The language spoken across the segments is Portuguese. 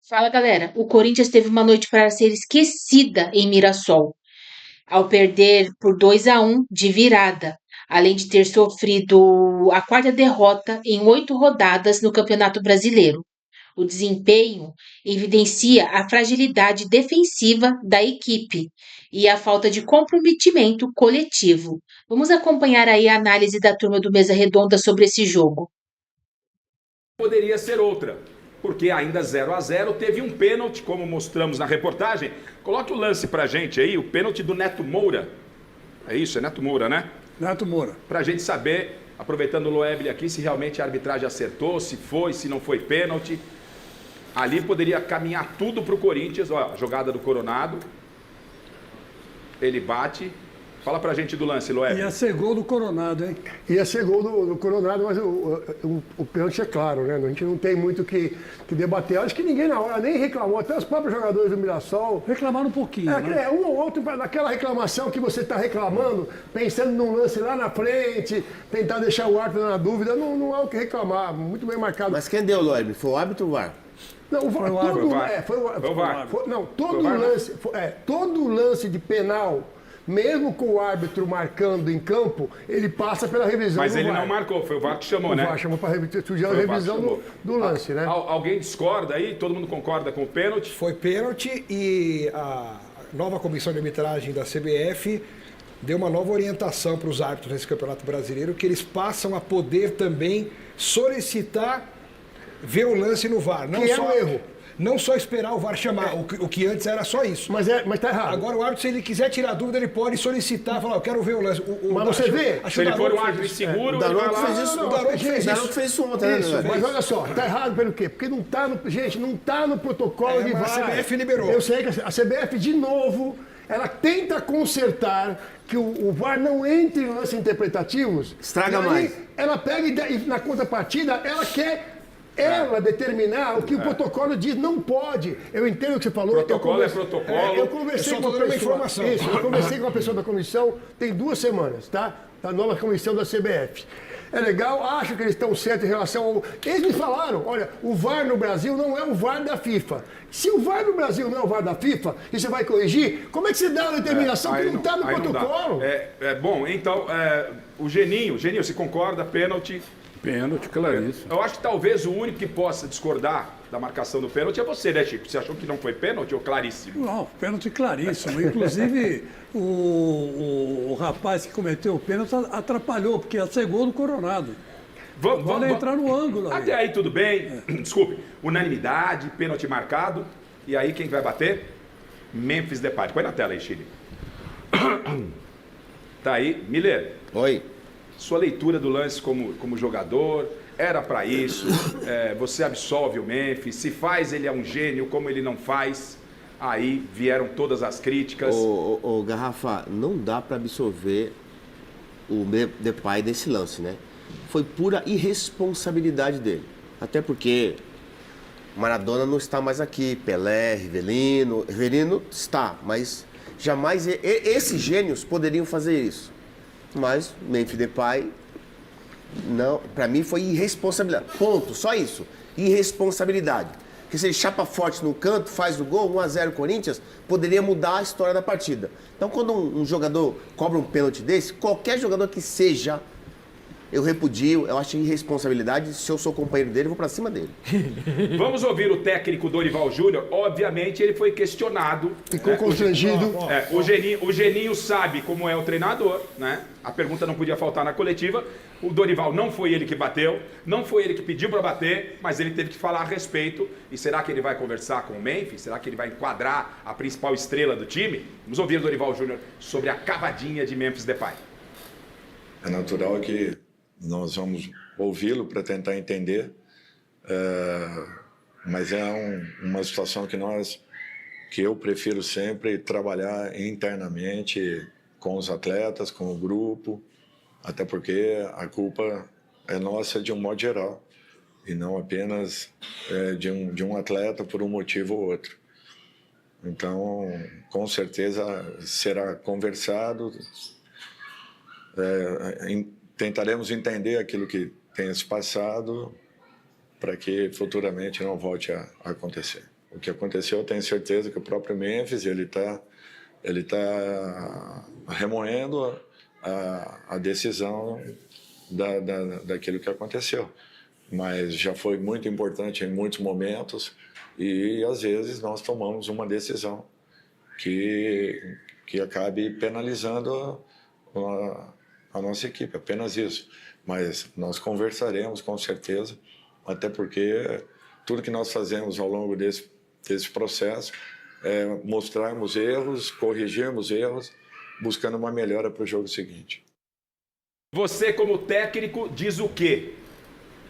Fala, galera. O Corinthians teve uma noite para ser esquecida em Mirassol, ao perder por 2-1 de virada, além de ter sofrido a quarta derrota em 8 rodadas no Campeonato Brasileiro. O desempenho evidencia a fragilidade defensiva da equipe e a falta de comprometimento coletivo. Vamos acompanhar aí a análise da turma do Mesa Redonda sobre esse jogo. Poderia ser outra, porque ainda 0-0 teve um pênalti, como mostramos na reportagem. Coloque o lance pra gente aí, o pênalti do Neto Moura. É isso, é Neto Moura, né? Neto Moura. Pra gente saber, aproveitando o Loeble aqui, se realmente a arbitragem acertou, se foi, se não foi pênalti. Ali poderia caminhar tudo pro Corinthians. Ó, a jogada do Coronado. Ele bate. Fala pra gente do lance, Loeble. Ia ser gol do Coronado, hein? Ia ser gol do Coronado, mas o pênalti é claro, né? A gente não tem muito que debater. Acho que ninguém na hora nem reclamou, até os próprios jogadores do Mirassol. Reclamaram um pouquinho, né? Um ou outro, naquela reclamação que você está reclamando, pensando num lance lá na frente, tentar deixar o árbitro na dúvida, não há o que reclamar. Muito bem marcado. Mas quem deu o árbitro? Foi o árbitro ou o VAR? Não, o VAR. Foi o VAR. Todo lance de penal, mesmo com o árbitro marcando em campo, ele passa pela revisão. Mas ele não marcou, foi o VAR que chamou, né? O VAR chamou para a revisão do lance, né? Alguém discorda aí? Todo mundo concorda com o pênalti? Foi pênalti e a nova comissão de arbitragem da CBF deu uma nova orientação para os árbitros nesse Campeonato Brasileiro, que eles passam a poder também solicitar ver o lance no VAR. Não só erro. Não só esperar o VAR chamar, o que antes era só isso. Mas tá errado. Agora o árbitro, se ele quiser tirar dúvida, ele pode solicitar, falar, eu quero ver o lance. Mas você vê? Se ele for um árbitro inseguro, O Daronco fez isso. O Daronco fez isso ontem, né? Mas olha só, tá errado pelo quê? Porque não tá no protocolo de mas VAR. a CBF liberou. Eu sei que a CBF, de novo, ela tenta consertar que o VAR não entre em lances interpretativos. Estraga e aí, mais. Ela pega e na contrapartida, ela quer determinar o que o protocolo diz. Não pode. Eu entendo o que você falou. Protocolo é protocolo. Eu conversei com uma informação. Eu conversei com uma pessoa da comissão tem 2 semanas, tá? Da nova comissão da CBF. É legal, acho que eles estão certos em relação ao... Eles me falaram, olha, o VAR no Brasil não é o VAR da FIFA. Se o VAR no Brasil não é o VAR da FIFA, e você vai corrigir, como é que você dá uma determinação que não está no protocolo? Bom, então, o Geninho, você concorda? Pênalti? Pênalti, claríssimo. Eu acho que talvez o único que possa discordar da marcação do pênalti é você, né, Chico? Você achou que não foi pênalti ou claríssimo? Não, pênalti claríssimo. Inclusive, o rapaz que cometeu o pênalti atrapalhou, porque ia ser gol do Coronado. Vamos entrar no ângulo aí. Até aí tudo bem. Desculpe. Unanimidade, pênalti marcado. E aí quem vai bater? Memphis Depay. Põe na tela aí, Chile. Tá aí. Miller. Oi. Sua leitura do lance como jogador, era para isso, você absolve o Memphis, se faz ele é um gênio, como ele não faz, aí vieram todas as críticas. Ô, Garrafa, não dá para absolver o Depay desse lance, né? Foi pura irresponsabilidade dele, até porque Maradona não está mais aqui, Pelé, Rivelino está, mas jamais esses gênios poderiam fazer isso. Mas Memphis Depay, não, para mim foi irresponsabilidade. Ponto, só isso. Irresponsabilidade. Porque se ele chapa forte no canto, faz o gol, 1-0 Corinthians, poderia mudar a história da partida. Então quando um jogador cobra um pênalti desse, qualquer jogador que seja, eu repudio, eu acho irresponsabilidade. Se eu sou companheiro dele, eu vou pra cima dele. Vamos ouvir o técnico Dorival Júnior. Obviamente ele foi questionado. Ficou constrangido. O Geninho sabe como é o treinador, né? A pergunta não podia faltar na coletiva. O Dorival não foi ele que bateu, não foi ele que pediu para bater, mas ele teve que falar a respeito. E será que ele vai conversar com o Memphis? Será que ele vai enquadrar a principal estrela do time? Vamos ouvir o Dorival Júnior sobre a cavadinha de Memphis Depay. É natural que nós vamos ouvi-lo para tentar entender, mas é uma situação que eu prefiro sempre trabalhar internamente com os atletas, com o grupo, até porque a culpa é nossa de um modo geral e não apenas de um atleta por um motivo ou outro. Então, com certeza será conversado. Tentaremos entender aquilo que tenha se passado para que futuramente não volte a acontecer. O que aconteceu, eu tenho certeza que o próprio Memphis, ele tá remoendo a decisão daquilo que aconteceu. Mas já foi muito importante em muitos momentos e, às vezes, nós tomamos uma decisão que acabe penalizando a nossa equipe, apenas isso. Mas nós conversaremos, com certeza, até porque tudo que nós fazemos ao longo desse processo é mostrarmos erros, corrigirmos erros, buscando uma melhora para o jogo seguinte. Você, como técnico, diz o quê?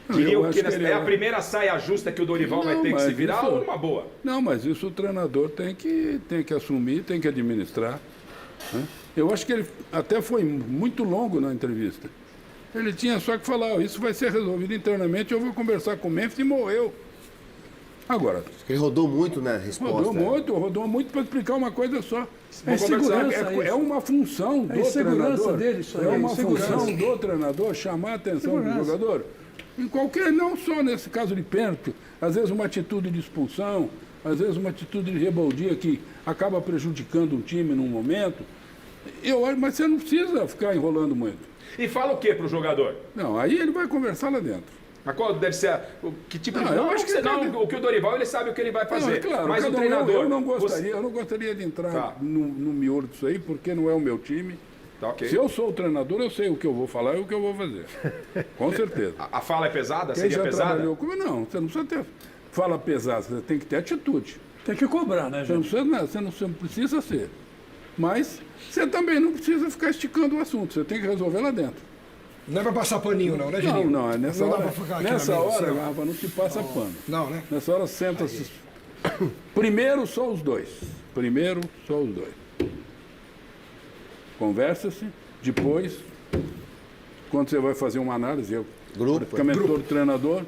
Diria que é a primeira saia justa que o Dorival vai ter que se virar ou uma boa? Não, mas isso o treinador tem que assumir, tem que administrar. Né? Eu acho que ele até foi muito longo na entrevista. Ele tinha só que falar, isso vai ser resolvido internamente, eu vou conversar com o Memphis e morreu. Agora... Ele rodou muito na resposta. Rodou muito para explicar uma coisa só. É uma função do treinador. Dele, isso é uma função do treinador chamar a atenção do jogador. Em qualquer, não só nesse caso de pênalti, às vezes uma atitude de expulsão, às vezes uma atitude de rebeldia que acaba prejudicando um time num momento. Mas você não precisa ficar enrolando muito. E fala o que para o jogador? Não, aí ele vai conversar lá dentro. Mas qual deve ser que tipo de... eu acho que o que o Dorival, ele sabe o que ele vai fazer. Claro, mas o treinador... Eu não gostaria de entrar no miolo disso aí, porque não é o meu time. Tá, okay. Se eu sou o treinador, eu sei o que eu vou falar e o que eu vou fazer. Com certeza. A fala é pesada? Quem seria já pesada? Trabalhou comigo? Não, você não precisa ter fala pesada, você tem que ter atitude. Tem que cobrar, né, gente? Você não precisa ser. Mas você também não precisa ficar esticando o assunto, você tem que resolver lá dentro. Não é pra passar paninho, não, né, Geninho? Não, é nessa hora, Rafa, não se passa pano. Não, né? Nessa hora, senta-se. Primeiro, só os dois. Conversa-se, depois, quando você vai fazer uma análise, do treinador,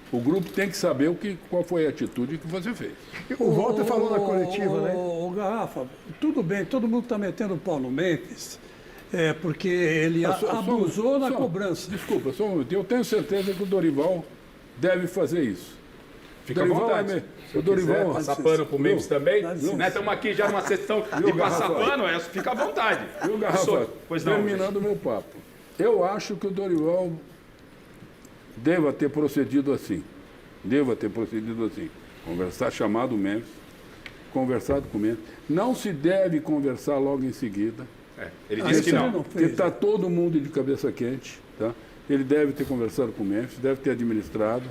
o grupo tem que saber qual foi a atitude que você fez. O Walter falou na coletiva, né? O Garrafa, tudo bem, todo mundo está metendo o pau no Memphis, porque ele abusou na cobrança. Desculpa, só um minuto. Eu tenho certeza que o Dorival deve fazer isso. Fica à vontade. O Dorival passar pano pro Memphis também. Estamos aqui já numa sessão de passar pano, fica à vontade. Viu, Garrafa? Terminando o meu papo. Eu acho que o Dorival deva ter procedido assim. Chamado o Memphis, conversado com o Memphis. Não se deve conversar logo em seguida. Ele disse que não. Porque está todo mundo de cabeça quente. Tá? Ele deve ter conversado com o Memphis, deve ter administrado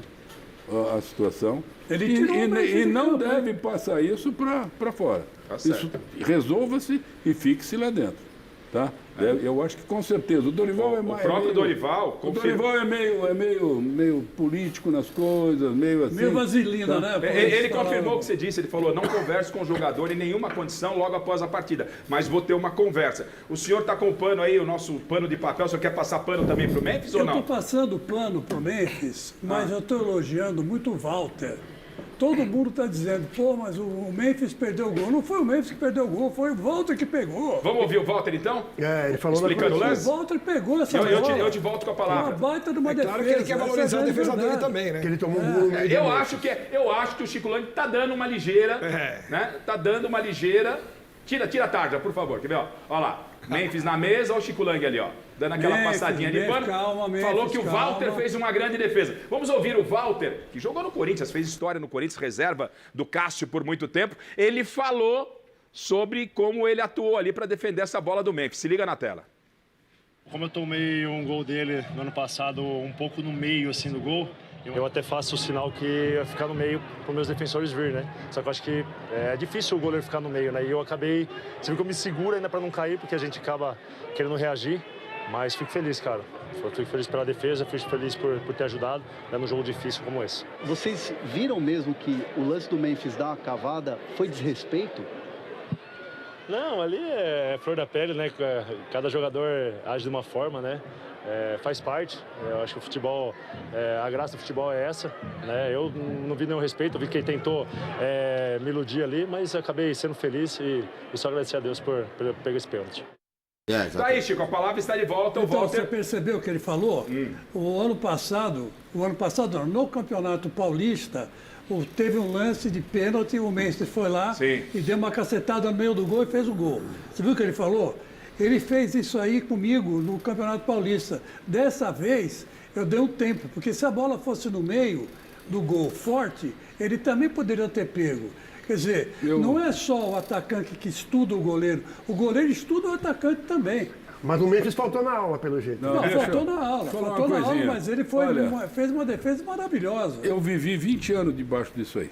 a situação e não deve passar isso para fora. Tá isso resolva-se e fixe lá dentro. Tá? Eu acho que com certeza. O Dorival é mais. O próprio Dorival. O Dorival é meio político nas coisas, meio assim. Meio vaselina, tá? né? Ele confirmou o que você disse, ele falou: não converso com o jogador em nenhuma condição logo após a partida, mas vou ter uma conversa. O senhor está com o pano aí, o nosso pano de papel, o senhor quer passar pano também para o Memphis ou não? Eu estou passando pano para o Memphis, mas eu estou elogiando muito o Walter. Todo mundo está dizendo, mas o Memphis perdeu o gol. Não foi o Memphis que perdeu o gol, foi o Walter que pegou. Vamos ouvir o Walter então? Ele falou explicando o lance. O Walter pegou essa bola. Eu te volto com a palavra. Uma baita de uma defesa. Claro que ele quer valorizar a defesa dele também, né? Que ele tomou um gol no meio Eu acho que o Chico Lang está dando uma ligeira, né? Tá dando uma ligeira. Tira a tarja, por favor. Quer ver? Olha lá. Memphis na mesa, olha o Chico Lang ali, ó. Dando aquela passadinha de pano. Falou que o Walter fez uma grande defesa. Vamos ouvir o Walter, que jogou no Corinthians, fez história no Corinthians, reserva do Cássio por muito tempo. Ele falou sobre como ele atuou ali para defender essa bola do Memphis. Se liga na tela. Como eu tomei um gol dele no ano passado, um pouco no meio assim do gol, eu até faço o sinal que ia ficar no meio para os meus defensores vir, né? Só que eu acho que é difícil o goleiro ficar no meio, né? E eu acabei... Você viu que eu me seguro ainda para não cair, porque a gente acaba querendo reagir. Mas fico feliz, cara. Fico feliz pela defesa, fico feliz por ter ajudado, né, num jogo difícil como esse. Vocês viram mesmo que o lance do Memphis dar uma cavada foi desrespeito? Não, ali é flor da pele, né? Cada jogador age de uma forma, né? Faz parte. Eu acho que o futebol, a graça do futebol é essa, né? Eu não vi nenhum respeito, eu vi quem tentou me iludir ali, mas acabei sendo feliz e só agradecer a Deus por pegar esse pênalti. Tá aí, Chico, a palavra está de volta. Então, você percebeu o que ele falou? O ano passado, no Campeonato Paulista, teve um lance de pênalti, o Memphis foi lá Sim. e deu uma cacetada no meio do gol e fez o gol. Você viu o que ele falou? Ele fez isso aí comigo no Campeonato Paulista. Dessa vez, eu dei um tempo, porque se a bola fosse no meio do gol forte, ele também poderia ter pego. Quer dizer, não é só o atacante que estuda o goleiro estuda o atacante também. Mas o Memphis faltou na aula, pelo jeito. Não, faltou na aula, mas ele fez uma defesa maravilhosa. Eu vivi 20 anos debaixo disso aí.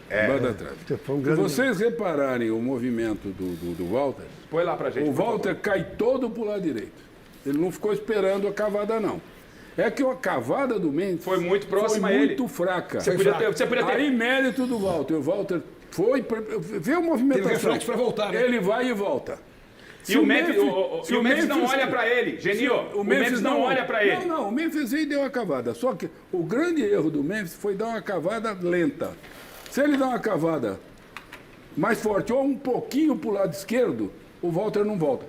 Debaixo da trave. Se vocês repararem o movimento do Walter, Põe lá pra gente. o Walter cai todo pro lado direito. Ele não ficou esperando a cavada, não. É que a cavada do Mendes foi muito próxima a foi ele. muito fraca. Você podia ter. Aí mérito do Walter. O Walter foi, vê a movimentação. Teve reflexo pra voltar, né? Ele vai e volta. E o Memphis não olha pra ele. Genil, o Memphis não olha pra ele. Não, o Memphis aí deu uma cavada. Só que o grande erro do Memphis foi dar uma cavada lenta. Se ele dá uma cavada mais forte ou um pouquinho pro lado esquerdo, o Walter não volta.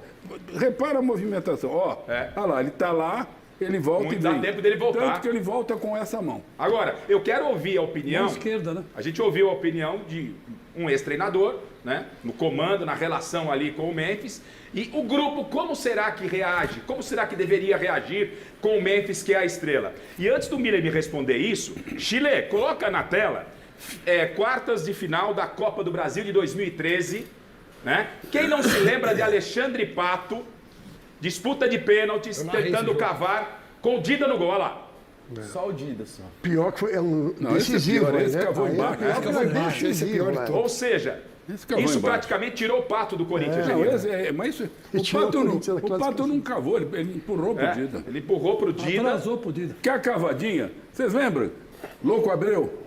Repara a movimentação. Olha lá, ele tá lá. Ele volta e vem. Dá tempo dele voltar. Tanto que ele volta com essa mão. Agora, eu quero ouvir a opinião. Mão esquerda, né? A gente ouviu a opinião de um ex-treinador, né? No comando, na relação ali com o Memphis. E o grupo, como será que reage? Como será que deveria reagir com o Memphis, que é a estrela? E antes do Miller me responder isso, Chile, coloca na tela quartas de final da Copa do Brasil de 2013. Né? Quem não se lembra de Alexandre Pato? Disputa de pênaltis, tentando cavar com o Dida no gol, olha lá. Só o Dida, só. Pior que foi decisivo, esse cavou embaixo. Esse cavou embaixo, esse é pior de todos. Ou seja, isso praticamente tirou o Pato do Corinthians. Mas o Pato não cavou, ele empurrou pro Dida. Ele empurrou pro Dida. Atrasou pro Dida. Que a cavadinha, vocês lembram? Louco Abreu?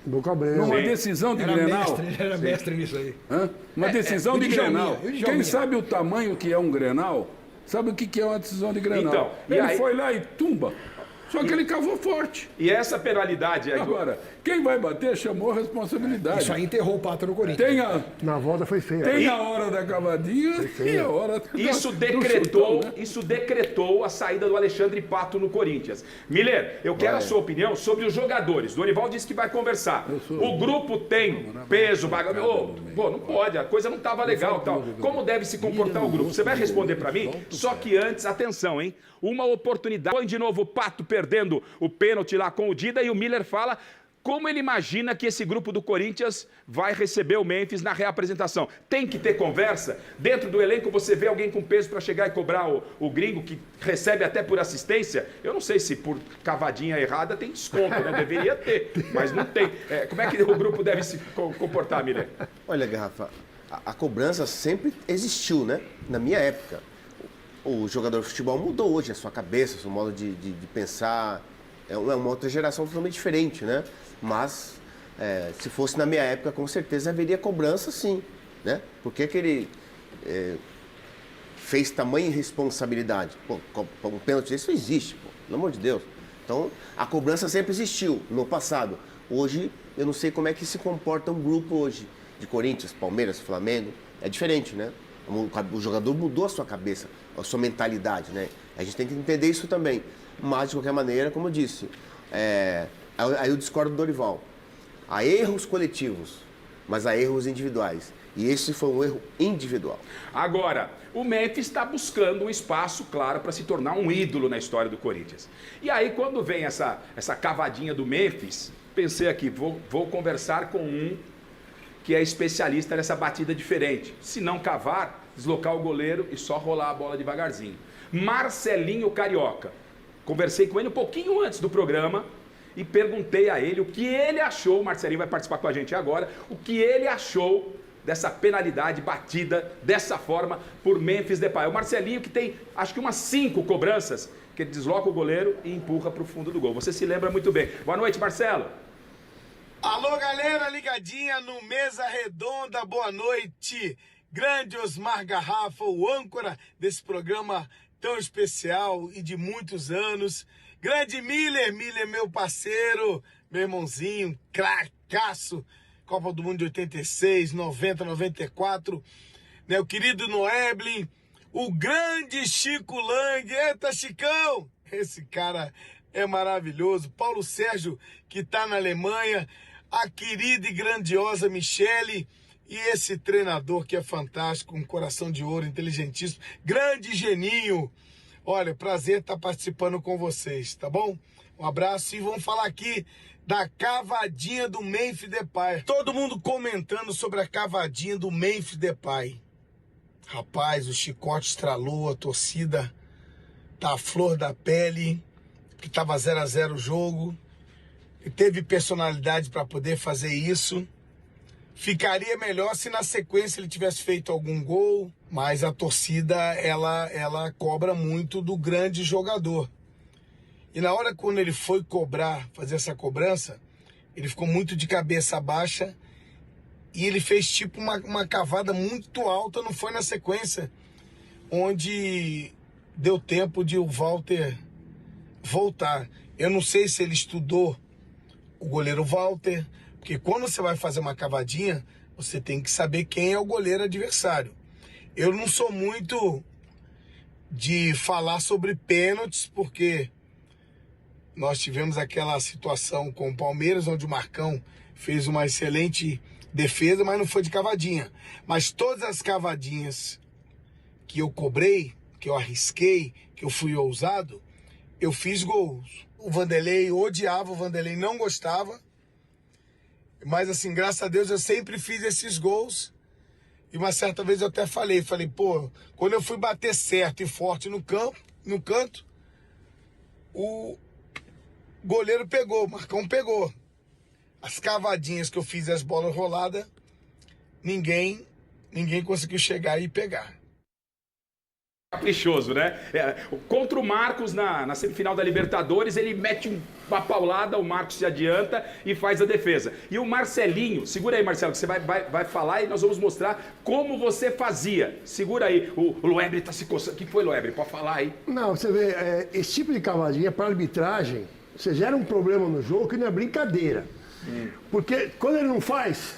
Louco Abreu. Numa decisão de Grenal. Ele era mestre nisso aí. Uma decisão de Grenal. Djalminha. Quem sabe o tamanho que é um Grenal, sabe o que é uma decisão de Grenal. Então, ele foi lá e tumba. Só que ele cavou forte. E essa penalidade aí. Agora, quem vai bater chamou a responsabilidade. Isso aí enterrou o Pato no Corinthians. Na volta foi feia. Tem a hora da cavadinha e a hora Isso decretou a saída do Alexandre Pato no Corinthians. Miller, eu quero a sua opinião sobre os jogadores. Dorival disse que vai conversar. O grupo tem peso, bagagem. Não pode, a coisa não estava legal. Tal. Como deve se comportar o grupo? Você vai responder para mim? Só que antes, atenção, hein? Uma oportunidade. Põe de novo o Pato perdendo o pênalti lá com o Dida e o Miller fala como ele imagina que esse grupo do Corinthians vai receber o Memphis na reapresentação. Tem que ter conversa. Dentro do elenco você vê alguém com peso para chegar e cobrar o gringo que recebe até por assistência. Eu não sei se por cavadinha errada tem desconto, né? Deveria ter, mas não tem. Como é que o grupo deve se comportar, Miller? Olha, Garrafa, a cobrança sempre existiu, né? Na minha época. O jogador de futebol mudou hoje a sua cabeça, o seu modo de pensar. É uma outra geração totalmente diferente, né? Mas, se fosse na minha época, com certeza haveria cobrança, sim. Né? Por que ele fez tamanha irresponsabilidade? Pô, um pênalti desse não existe, pô, pelo amor de Deus. Então, a cobrança sempre existiu no passado. Hoje, eu não sei como é que se comporta um grupo hoje de Corinthians, Palmeiras, Flamengo. É diferente, né? O jogador mudou a sua cabeça, a sua mentalidade, né? A gente tem que entender isso também. Mas, de qualquer maneira, como eu disse, aí eu discordo do Dorival. Há erros coletivos, mas há erros individuais. E esse foi um erro individual. Agora, o Memphis está buscando um espaço, claro, para se tornar um ídolo na história do Corinthians. E aí, quando vem essa cavadinha do Memphis, pensei aqui, vou conversar com um que é especialista nessa batida diferente. Se não cavar, deslocar o goleiro e só rolar a bola devagarzinho. Marcelinho Carioca. Conversei com ele um pouquinho antes do programa e perguntei a ele o que ele achou, o Marcelinho vai participar com a gente agora, o que ele achou dessa penalidade batida dessa forma por Memphis Depay. O Marcelinho que tem, acho que umas 5 cobranças, que ele desloca o goleiro e empurra para o fundo do gol. Você se lembra muito bem. Boa noite, Marcelo. Alô, galera ligadinha no Mesa Redonda, boa noite. Grande Osmar Garrafa, o âncora desse programa tão especial e de muitos anos. Grande Miller, meu parceiro, meu irmãozinho, cracaço, Copa do Mundo de 86, 90, 94, né? O querido Noeblin, o grande Chico Lang, eita Chicão, esse cara é maravilhoso. Paulo Sérgio, que tá na Alemanha, a querida e grandiosa Michele e esse treinador que é fantástico, um coração de ouro, inteligentíssimo, grande geninho. Olha, prazer estar participando com vocês, tá bom? Um abraço e vamos falar aqui da cavadinha do Memphis Depay. Todo mundo comentando sobre a cavadinha do Memphis Depay. Rapaz, o chicote estralou, a torcida tá à flor da pele, que tava 0-0 o jogo. E teve personalidade para poder fazer isso. Ficaria melhor se na sequência ele tivesse feito algum gol, mas a torcida ela cobra muito do grande jogador. E na hora quando ele foi fazer essa cobrança, ele ficou muito de cabeça baixa e ele fez tipo uma cavada muito alta, não foi na sequência, onde deu tempo de o Walter voltar. Eu não sei se ele estudou o goleiro Walter, porque quando você vai fazer uma cavadinha, você tem que saber quem é o goleiro adversário. Eu não sou muito de falar sobre pênaltis, porque nós tivemos aquela situação com o Palmeiras, onde o Marcão fez uma excelente defesa, mas não foi de cavadinha. Mas todas as cavadinhas que eu cobrei, que eu arrisquei, que eu fui ousado, eu fiz gols. O Vanderlei odiava, o Vanderlei não gostava. Mas assim, graças a Deus eu sempre fiz esses gols. E uma certa vez eu até falei, pô, quando eu fui bater certo e forte no canto, o goleiro pegou, o Marcão pegou. As cavadinhas que eu fiz, as bolas roladas, ninguém conseguiu chegar e pegar. Caprichoso, né? Contra o Marcos na semifinal da Libertadores, ele mete uma paulada, o Marcos se adianta e faz a defesa. E o Marcelinho, segura aí, Marcelo, que você vai falar e nós vamos mostrar como você fazia. Segura aí, o Loebre tá se coçando. O que foi, Loebre? Pode falar aí. Não, você vê, esse tipo de cavadinha para arbitragem, você gera um problema no jogo que não é brincadeira. Porque quando ele não faz,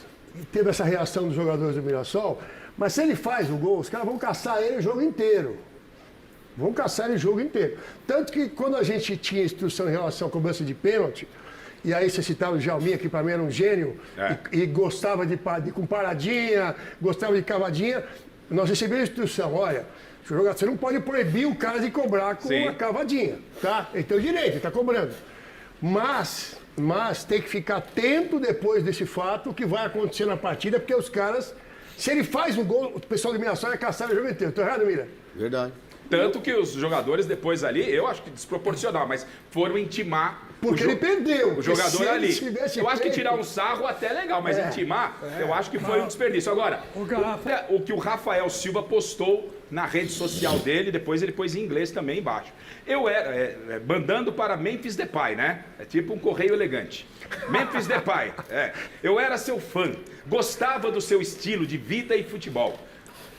teve essa reação dos jogadores do Mirassol, mas se ele faz o gol, os caras vão caçar ele o jogo inteiro. Vão caçar ele o jogo inteiro. Tanto que quando a gente tinha instrução em relação à cobrança de pênalti, e aí você citava o Djalminha, que para mim era um gênio, e gostava de com paradinha, gostava de cavadinha, nós recebemos instrução, olha, você não pode proibir o cara de cobrar com uma cavadinha, tá? Ele tem o direito, ele está cobrando. Mas tem que ficar atento depois desse fato, o que vai acontecer na partida, porque os caras, se ele faz um gol, o pessoal do Mirassol vai caçar o jogo inteiro. Estou errado, Mira? Verdade. Tanto que os jogadores depois ali, eu acho que desproporcional, mas foram intimar porque ele perdeu o jogador ali. Eu acho que feito, tirar um sarro até legal, mas intimar, eu acho que foi um desperdício. Agora, o que o Rafael Silva postou na rede social dele, depois ele pôs em inglês também embaixo. Eu era, mandando para Memphis Depay, né? É tipo um correio elegante. Memphis Depay, eu era seu fã, gostava do seu estilo de vida e futebol,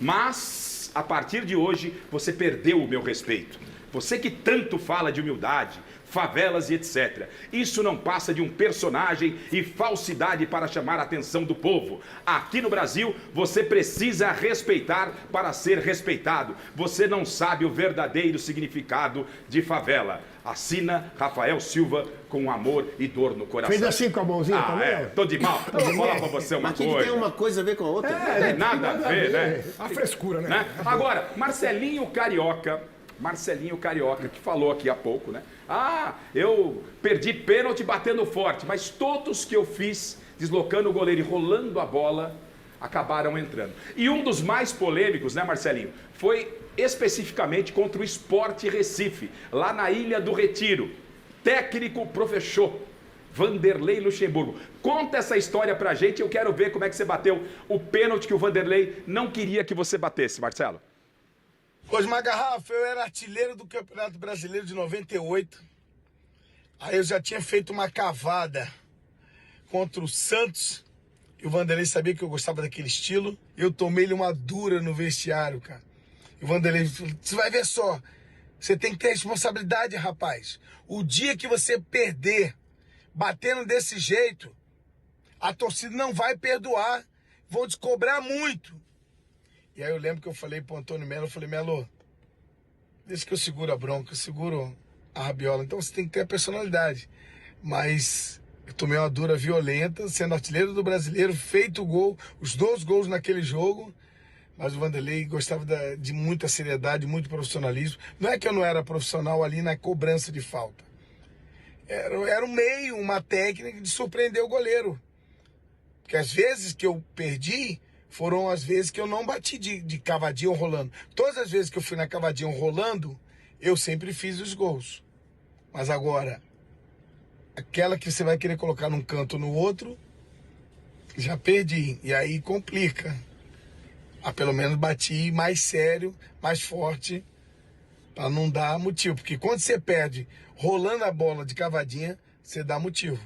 mas a partir de hoje você perdeu o meu respeito. Você que tanto fala de humildade, favelas e etc. Isso não passa de um personagem e falsidade para chamar a atenção do povo. Aqui no Brasil, você precisa respeitar para ser respeitado. Você não sabe o verdadeiro significado de favela. Assina Rafael Silva com amor e dor no coração. Fez assim com a mãozinha também? Tô de mal. Vou falar pra você uma coisa. Mas tem uma coisa a ver com a outra? Não tem nada a ver, né? A frescura, né? Agora, Marcelinho Carioca, que falou aqui há pouco, né? Eu perdi pênalti batendo forte, mas todos que eu fiz, deslocando o goleiro e rolando a bola, acabaram entrando. E um dos mais polêmicos, né, Marcelinho, foi especificamente contra o Sport Recife, lá na Ilha do Retiro. Técnico professor Vanderlei Luxemburgo. Conta essa história pra gente, eu quero ver como é que você bateu o pênalti que o Vanderlei não queria que você batesse, Marcelo. Osmar Garrafa, eu era artilheiro do Campeonato Brasileiro de 98. Aí eu já tinha feito uma cavada contra o Santos. E o Vanderlei sabia que eu gostava daquele estilo. Eu tomei-lhe uma dura no vestiário, cara. E o Vanderlei falou, você vai ver só, você tem que ter responsabilidade, rapaz. O dia que você perder, batendo desse jeito, a torcida não vai perdoar. Vão te cobrar muito. E aí eu lembro que eu falei pro Antônio Melo, eu falei, Melo, deixa que eu seguro a bronca, eu seguro a rabiola. Então você tem que ter a personalidade. Mas Eu tomei uma dura violenta, sendo artilheiro do Brasileiro, feito o gol, os 2 gols naquele jogo. Mas o Vanderlei gostava de muita seriedade, muito profissionalismo. Não é que eu não era profissional ali na cobrança de falta. Era um meio, uma técnica de surpreender o goleiro. Porque as vezes que eu perdi, foram as vezes que eu não bati de cavadinha ou rolando. Todas as vezes que eu fui na cavadinha ou rolando, eu sempre fiz os gols. Mas agora, aquela que você vai querer colocar num canto ou no outro, já perdi. E aí complica. Pelo menos bati mais sério, mais forte, para não dar motivo. Porque quando você perde rolando a bola de cavadinha, você dá motivo.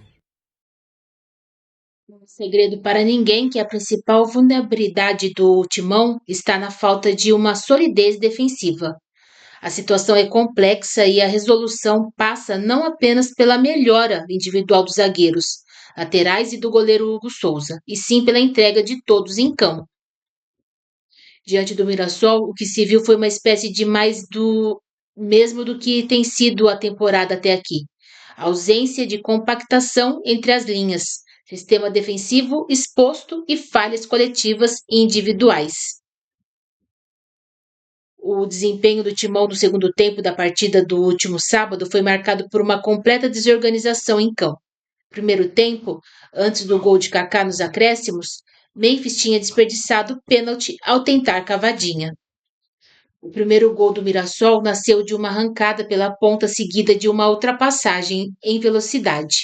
Não é segredo para ninguém que a principal vulnerabilidade do Timão está na falta de uma solidez defensiva. A situação é complexa e a resolução passa não apenas pela melhora individual dos zagueiros, laterais e do goleiro Hugo Souza, e sim pela entrega de todos em campo. Diante do Mirassol, o que se viu foi uma espécie de mais do mesmo do que tem sido a temporada até aqui. A ausência de compactação entre as linhas, sistema defensivo exposto e falhas coletivas e individuais. O desempenho do Timão no segundo tempo da partida do último sábado foi marcado por uma completa desorganização em campo. Primeiro tempo, antes do gol de Kaká nos acréscimos, Memphis tinha desperdiçado pênalti ao tentar cavadinha. O primeiro gol do Mirassol nasceu de uma arrancada pela ponta seguida de uma ultrapassagem em velocidade.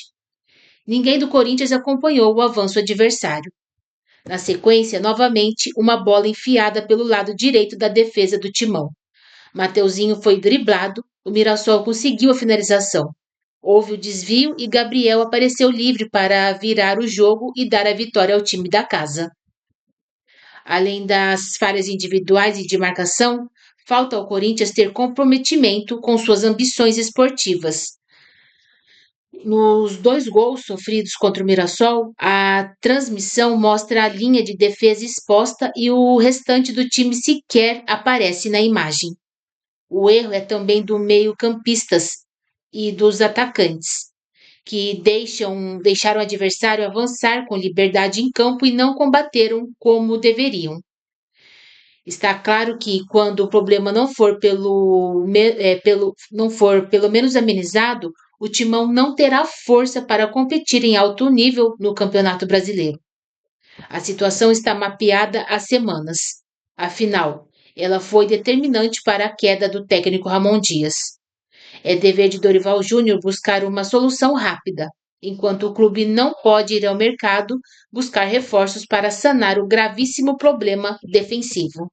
Ninguém do Corinthians acompanhou o avanço adversário. Na sequência, novamente, uma bola enfiada pelo lado direito da defesa do Timão. Mateuzinho foi driblado, o Mirassol conseguiu a finalização. Houve o desvio e Gabriel apareceu livre para virar o jogo e dar a vitória ao time da casa. Além das falhas individuais e de marcação, falta ao Corinthians ter comprometimento com suas ambições esportivas. Nos 2 gols sofridos contra o Mirassol, a transmissão mostra a linha de defesa exposta e o restante do time sequer aparece na imagem. O erro é também do meio-campistas e dos atacantes, que deixaram o adversário avançar com liberdade em campo e não combateram como deveriam. Está claro que quando o problema não for pelo menos amenizado, o Timão não terá força para competir em alto nível no Campeonato Brasileiro. A situação está mapeada há semanas. Afinal, ela foi determinante para a queda do técnico Ramon Dias. É dever de Dorival Júnior buscar uma solução rápida, enquanto o clube não pode ir ao mercado buscar reforços para sanar o gravíssimo problema defensivo.